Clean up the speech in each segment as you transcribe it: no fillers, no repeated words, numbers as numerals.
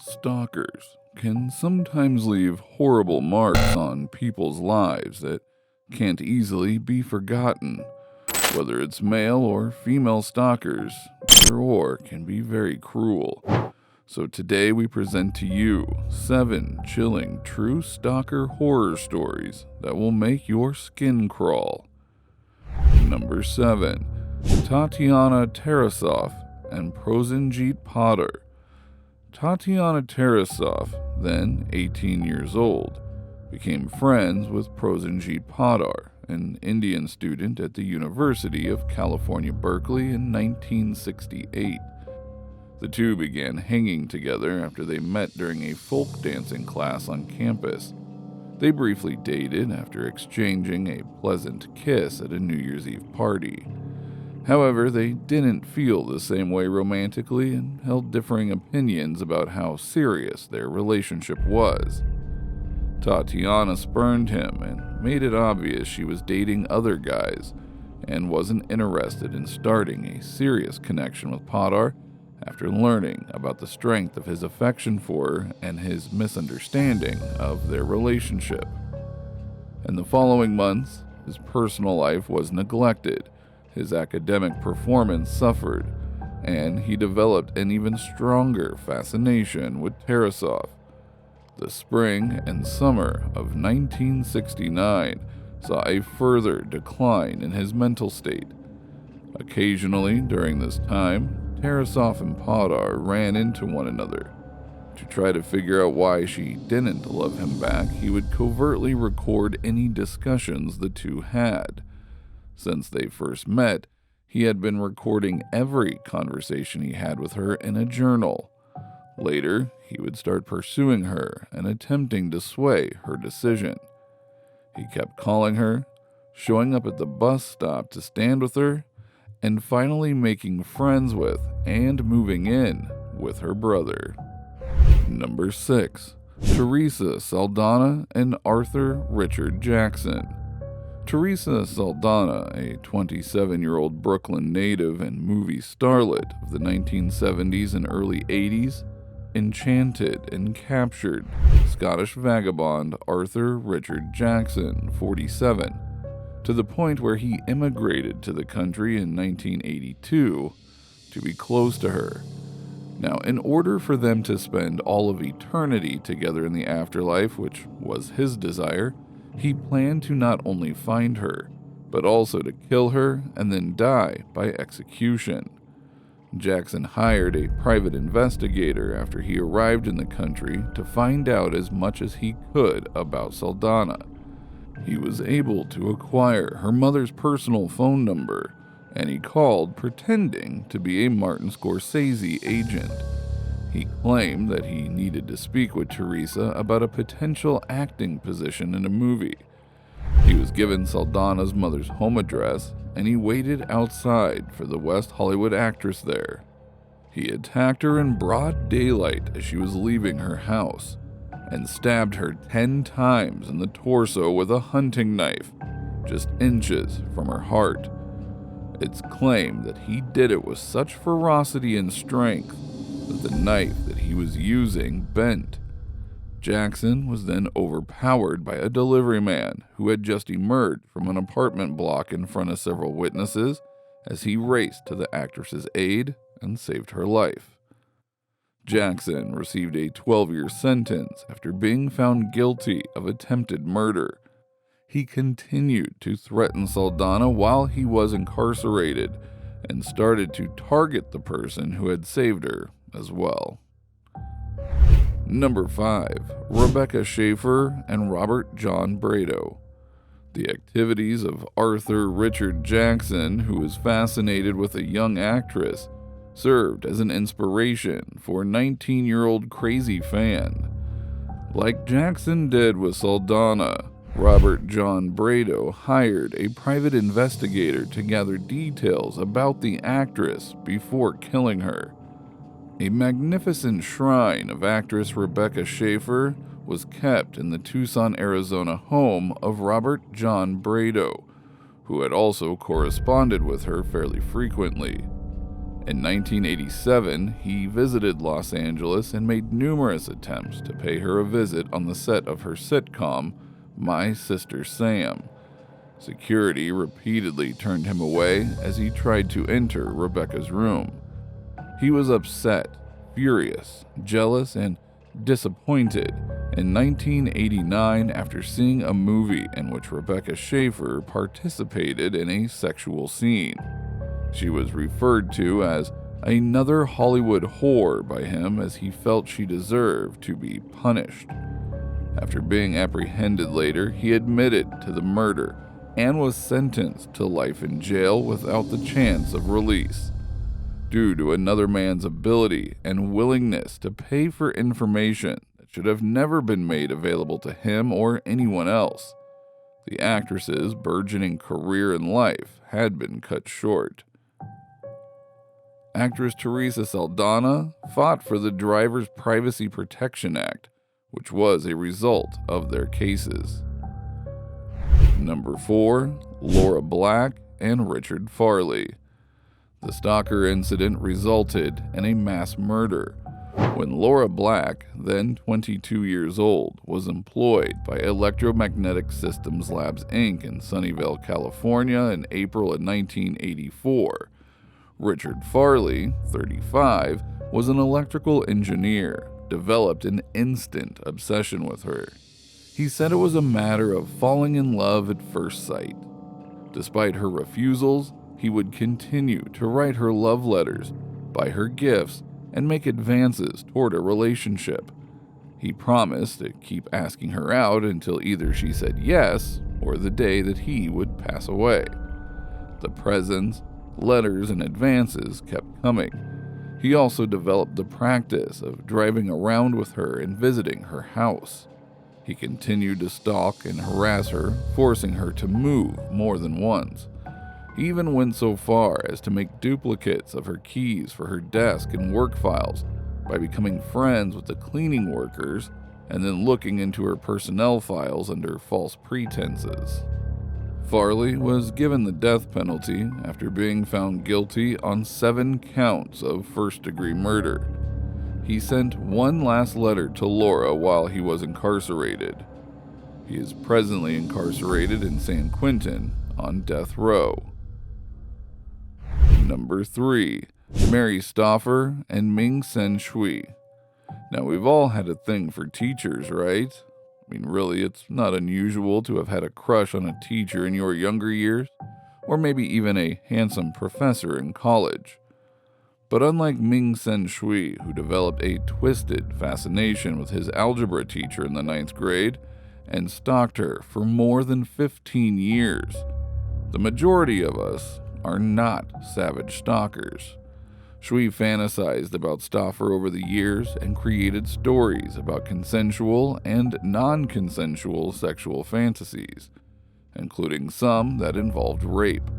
Stalkers can sometimes leave horrible marks on people's lives that can't easily be forgotten. Whether it's male or female stalkers, either or can be very cruel. So today we present to you 7 chilling true stalker horror stories that will make your skin crawl. Number 7. Tatiana Tarasoff and Prosenjit Potter. Tatiana Tarasoff, then 18 years old, became friends with Prosenjit Potter, an Indian student at the University of California, Berkeley in 1968. The two began hanging together after they met during a folk dancing class on campus. They briefly dated after exchanging a pleasant kiss at a New Year's Eve party. However, they didn't feel the same way romantically and held differing opinions about how serious their relationship was. Tatiana spurned him and made it obvious she was dating other guys and wasn't interested in starting a serious connection with Potter after learning about the strength of his affection for her and his misunderstanding of their relationship. In the following months, his personal life was neglected. His academic performance suffered, and he developed an even stronger fascination with Tarasoff. The spring and summer of 1969 saw a further decline in his mental state. Occasionally during this time, Tarasoff and Potter ran into one another. To try to figure out why she didn't love him back, he would covertly record any discussions the two had. Since they first met, he had been recording every conversation he had with her in a journal. Later, he would start pursuing her and attempting to sway her decision. He kept calling her, showing up at the bus stop to stand with her, and finally making friends with and moving in with her brother. Number 6. Teresa Saldana and Arthur Richard Jackson. Teresa Saldana, a 27-year-old Brooklyn native and movie starlet of the 1970s and early 80s, enchanted and captured Scottish vagabond Arthur Richard Jackson, 47, to the point where he immigrated to the country in 1982 to be close to her. Now, in order for them to spend all of eternity together in the afterlife, which was his desire, he planned to not only find her, but also to kill her and then die by execution. Jackson hired a private investigator after he arrived in the country to find out as much as he could about Saldana. He was able to acquire her mother's personal phone number, and he called pretending to be a Martin Scorsese agent. He claimed that he needed to speak with Teresa about a potential acting position in a movie. He was given Saldana's mother's home address, and he waited outside for the West Hollywood actress there. He attacked her in broad daylight as she was leaving her house, and stabbed her 10 times in the torso with a hunting knife, just inches from her heart. It's claimed that he did it with such ferocity and strength that the knife that he was using bent. Jackson was then overpowered by a delivery man who had just emerged from an apartment block in front of several witnesses as he raced to the actress's aid and saved her life. Jackson received a 12-year sentence after being found guilty of attempted murder. He continued to threaten Saldana while he was incarcerated and started to target the person who had saved her as well. Number 5. Rebecca Schaefer and Robert John Brado. The activities of Arthur Richard Jackson, who was fascinated with a young actress, served as an inspiration for a 19-year-old crazy fan. Like Jackson did with Saldana, Robert John Brado hired a private investigator to gather details about the actress before killing her. A magnificent shrine of actress Rebecca Schaefer was kept in the Tucson, Arizona home of Robert John Brado, who had also corresponded with her fairly frequently. In 1987, he visited Los Angeles and made numerous attempts to pay her a visit on the set of her sitcom, My Sister Sam. Security repeatedly turned him away as he tried to enter Rebecca's room. He was upset, furious, jealous, and disappointed in 1989 after seeing a movie in which Rebecca Schaefer participated in a sexual scene. She was referred to as another Hollywood whore by him as he felt she deserved to be punished. After being apprehended later, he admitted to the murder and was sentenced to life in jail without the chance of release. Due to another man's ability and willingness to pay for information that should have never been made available to him or anyone else, the actress's burgeoning career in life had been cut short. Actress Teresa Saldana fought for the Driver's Privacy Protection Act, which was a result of their cases. Number 4, Laura Black and Richard Farley. The Stalker incident resulted in a mass murder when Laura Black, then 22 years old, was employed by Electromagnetic Systems Labs Inc. in Sunnyvale, California in April of 1984. Richard Farley, 35, was an electrical engineer, developed an instant obsession with her. He said it was a matter of falling in love at first sight. Despite her refusals, he would continue to write her love letters, buy her gifts, and make advances toward a relationship. He promised to keep asking her out until either she said yes or the day that he would pass away. The presents, letters, and advances kept coming. He also developed the practice of driving around with her and visiting her house. He continued to stalk and harass her, forcing her to move more than once. He even went so far as to make duplicates of her keys for her desk and work files by becoming friends with the cleaning workers and then looking into her personnel files under false pretenses. Farley was given the death penalty after being found guilty on 7 counts of first-degree murder. He sent one last letter to Laura while he was incarcerated. He is presently incarcerated in San Quentin on death row. Number 3, Mary Stauffer and Ming Sen Shui. Now, we've all had a thing for teachers, right? I mean, really, it's not unusual to have had a crush on a teacher in your younger years, or maybe even a handsome professor in college. But unlike Ming Sen Shui, who developed a twisted fascination with his algebra teacher in the 9th grade and stalked her for more than 15 years, the majority of us are not savage stalkers. Shui fantasized about Stauffer over the years and created stories about consensual and non-consensual sexual fantasies, including some that involved rape.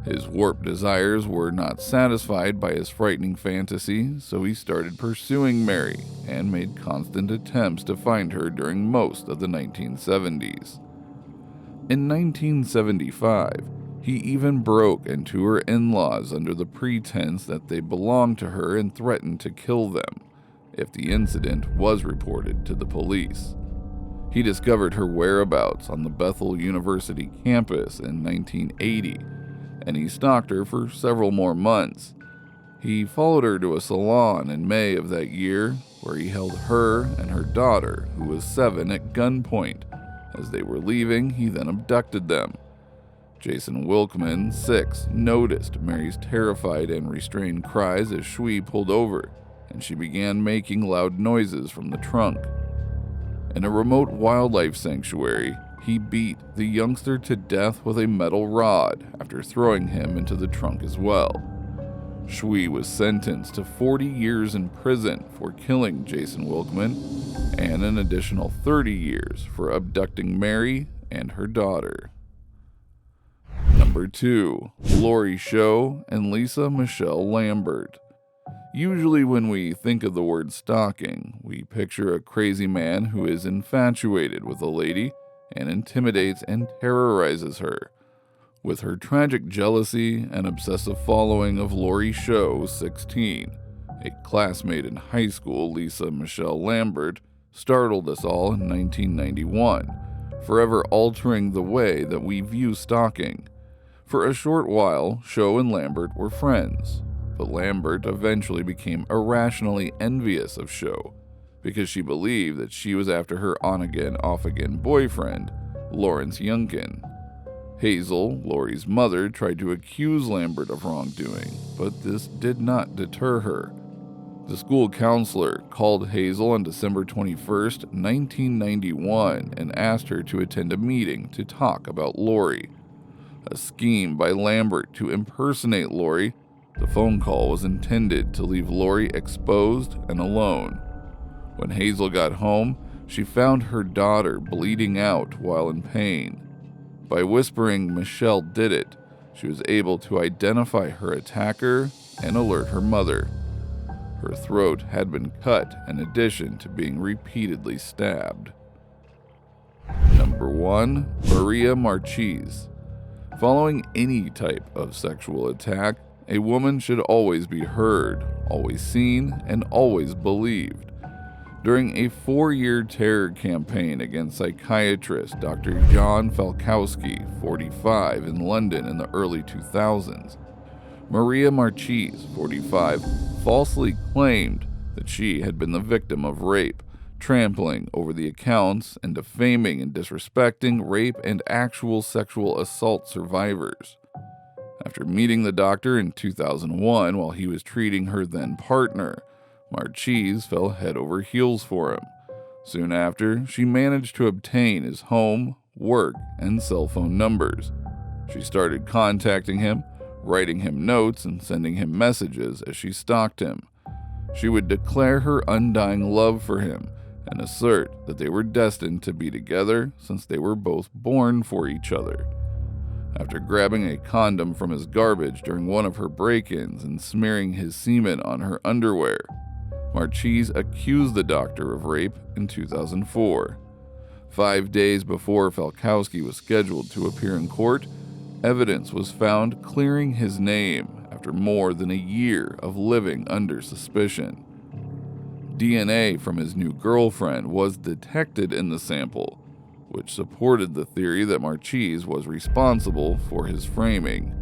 His warped desires were not satisfied by his frightening fantasy, so he started pursuing Mary and made constant attempts to find her during most of the 1970s. In 1975, he even broke into her in-laws under the pretense that they belonged to her and threatened to kill them if the incident was reported to the police. He discovered her whereabouts on the Bethel University campus in 1980, and he stalked her for several more months. He followed her to a salon in May of that year, where he held her and her daughter, who was 7, at gunpoint. As they were leaving, he then abducted them. Jason Wilkman, 6, noticed Mary's terrified and restrained cries as Shui pulled over, and she began making loud noises from the trunk. In a remote wildlife sanctuary, he beat the youngster to death with a metal rod after throwing him into the trunk as well. Shui was sentenced to 40 years in prison for killing Jason Wilkman and an additional 30 years for abducting Mary and her daughter. Number 2, Laurie Sho and Lisa Michelle Lambert. Usually when we think of the word stalking, we picture a crazy man who is infatuated with a lady and intimidates and terrorizes her. With her tragic jealousy and obsessive following of Lori Show, 16, a classmate in high school, Lisa Michelle Lambert, startled us all in 1991, forever altering the way that we view stalking. For a short while, Show and Lambert were friends, but Lambert eventually became irrationally envious of Show because she believed that she was after her on-again, off-again boyfriend, Lawrence Youngkin. Hazel, Lori's mother, tried to accuse Lambert of wrongdoing, but this did not deter her. The school counselor called Hazel on December 21st, 1991, and asked her to attend a meeting to talk about Lori. A scheme by Lambert to impersonate Lori, the phone call was intended to leave Lori exposed and alone. When Hazel got home, she found her daughter bleeding out while in pain. By whispering Michelle did it, she was able to identify her attacker and alert her mother. Her throat had been cut in addition to being repeatedly stabbed. Number 1. Maria Marchese. Following any type of sexual attack, a woman should always be heard, always seen, and always believed. During a 4-year terror campaign against psychiatrist Dr. John Falkowski, 45, in London in the early 2000s, Maria Marchese, 45, falsely claimed that she had been the victim of rape, trampling over the accounts and defaming and disrespecting rape and actual sexual assault survivors. After meeting the doctor in 2001 while he was treating her then partner, Marchese fell head over heels for him. Soon after, she managed to obtain his home, work, and cell phone numbers. She started contacting him, writing him notes, and sending him messages as she stalked him. She would declare her undying love for him and assert that they were destined to be together since they were both born for each other. After grabbing a condom from his garbage during one of her break-ins and smearing his semen on her underwear, Marchese accused the doctor of rape in 2004. 5 days before Falkowski was scheduled to appear in court, evidence was found clearing his name after more than a year of living under suspicion. DNA from his new girlfriend was detected in the sample, which supported the theory that Marchese was responsible for his framing.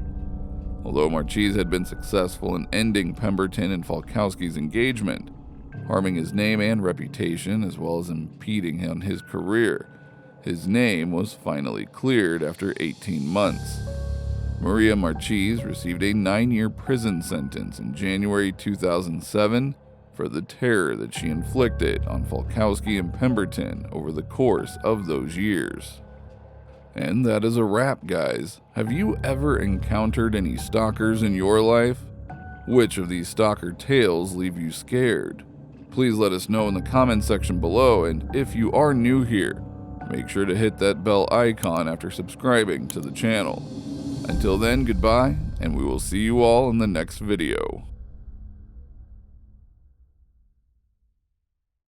Although Marchese had been successful in ending Pemberton and Falkowski's engagement, harming his name and reputation as well as impeding on his career, his name was finally cleared after 18 months. Maria Marchese received a 9-year prison sentence in January 2007 for the terror that she inflicted on Falkowski and Pemberton over the course of those years. And that is a wrap, guys. Have you ever encountered any stalkers in your life? Which of these stalker tales leave you scared? Please let us know in the comment section below, and if you are new here, make sure to hit that bell icon after subscribing to the channel. Until then, goodbye, and we will see you all in the next video.